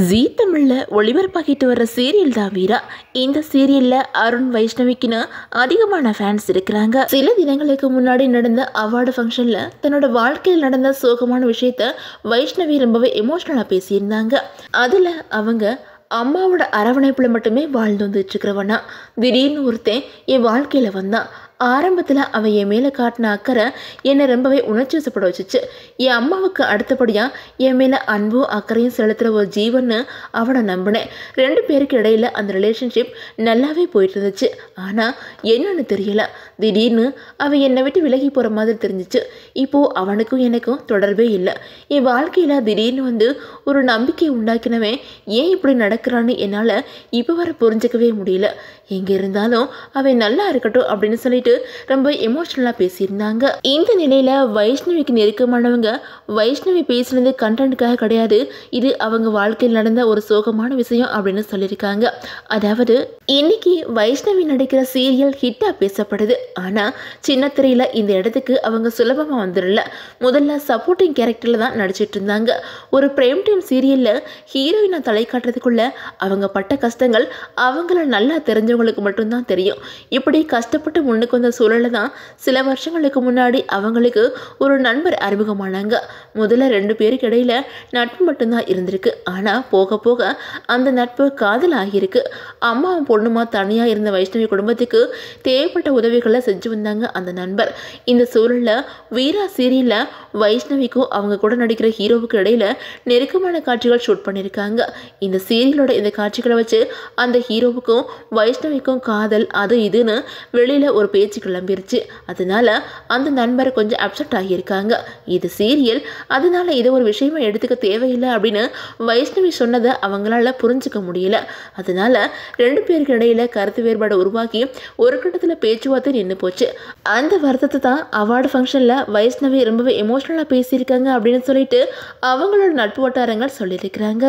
ஜீ தமிழ்ல ஒளிபரப்பாகிட்டு வர்ற சீரியல் தான் வீரா. இந்த சீரியல்ல அருண் வைஷ்ணவிக்குன்னு அதிகமான ஃபேன்ஸ் இருக்கிறாங்க. சில தினங்களுக்கு முன்னாடி நடந்த அவார்டு ஃபங்க்ஷன்ல தன்னோட வாழ்க்கையில் நடந்த சோகமான விஷயத்த வைஷ்ணவி ரொம்பவே எமோஷனலா பேசியிருந்தாங்க. அதுல அவங்க அம்மாவோட அரவணைப்புல மட்டுமே வாழ்ந்து வந்துட்டு இருக்கிறவனா திடீர்னு ஒருத்தன் என் வாழ்க்கையில வந்தான். ஆரம்பத்தில் அவன் என் மேலே காட்டின அக்கறை என்னை ரொம்பவே உணர்ச்சி வசப்பட வச்சுச்சு. என் அம்மாவுக்கு அடுத்தபடியாக என் மேலே அன்பும் அக்கறையும் செலுத்துகிற ஒரு ஜீவன்னு அவனை நம்பினேன். 2 பேருக்கு இடையில் அந்த ரிலேஷன்ஷிப் நல்லாவே போயிட்டு இருந்துச்சு. ஆனால் என்னன்னு தெரியல, திடீர்னு அவன் என்னை விட்டு விலகி போகிற மாதிரி தெரிஞ்சிச்சு. இப்போது அவனுக்கும் எனக்கும் தொடர்பே இல்லை. என் வாழ்க்கையில் திடீர்னு வந்து ஒரு நம்பிக்கையை உண்டாக்கினவன் ஏன் இப்படி நடக்கிறான்னு என்னால் இப்போ வர புரிஞ்சிக்கவே முடியல. எங்கே இருந்தாலும் அவன் நல்லா இருக்கட்டும் அப்படின்னு சொல்லிட்டு ரொம்ப எமோஷனலாக பேசியிருந்தாங்க. இந்த நிலையில் வைஷ்ணவிக்கு நெருக்கமானவங்க வைஷ்ணவி பேசுனது கண்டென்ட்டுக்காக கிடையாது, இது அவங்க வாழ்க்கையில் நடந்த ஒரு சோகமான விஷயம் அப்படின்னு சொல்லியிருக்காங்க. அதாவது இன்னைக்கு வைஷ்ணவி நடிக்கிற சீரியல் ஹிட்டாக பேசப்படுது. ஆனால் சின்ன திரையில் இந்த இடத்துக்கு அவங்க சுலபமாக வந்துடல. முதல்ல சப்போர்ட்டிங் கேரக்டரில் தான் நடிச்சிட்டு இருந்தாங்க. ஒரு பிரேம் டைம் சீரியலில் ஹீரோயினை தலை காட்டுறதுக்குள்ள அவங்க பட்ட கஷ்டங்கள் அவங்கள நல்லா தெரிஞ்சவங்களுக்கு மட்டும்தான் தெரியும். இப்படி கஷ்டப்பட்டு முன்னுக்கு வந்த சூழலில் தான் சில வருஷங்களுக்கு முன்னாடி அவங்களுக்கு ஒரு நண்பர் அறிமுகமானாங்க. முதல்ல 2 பேருக்கு இடையில நட்பு மட்டும்தான் இருந்திருக்கு. ஆனால் போக போக அந்த நட்பு காதல் ஆகியிருக்கு. அம்மாவும் பொண்ணுமா தனியாக இருந்த வைஷ்ணவி குடும்பத்துக்கு தேவைப்பட்ட உதவிகளை செஞ்சு வந்தாங்க அந்த நண்பர். இந்த சூழலில் வீரா சீரியலில் வைஷ்ணவிக்கும் அவங்க கூட நடிக்கிற ஹீரோவுக்கு இடையில நெருக்கமான காட்சிகள் ஷூட் பண்ணியிருக்காங்க. இந்த சீரியலோட இந்த காட்சிகளை வச்சு அந்த ஹீரோவுக்கும் வைஷ்ணவிக்கும் காதல் அது இதுன்னு வெளியில் ஒரு பேச்சு கிளம்பிருச்சு. அதனால அந்த நண்பர் கொஞ்சம் அப்செட் ஆகியிருக்காங்க. இது சீரியல், அதனால இதை ஒரு விஷயமா எடுத்துக்க தேவையில்லை அப்படின்னு வைஷ்ணவி சொன்னதை அவங்களால புரிஞ்சுக்க முடியல. அதனால 2 பேருக்கு இடையில கருத்து வேறுபாடு உருவாக்கி ஒரு கட்டத்தில் பேச்சுவார்த்தை நின்று போச்சு. அந்த வருத்தத்தை தான் அவார்டு ஃபங்க்ஷனில் வைஷ்ணவி ரொம்பவே எமோஷனலாக பேசியிருக்காங்க அப்படின்னு சொல்லிட்டு அவங்களோட நட்பு வட்டாரங்கள் சொல்லியிருக்கிறாங்க.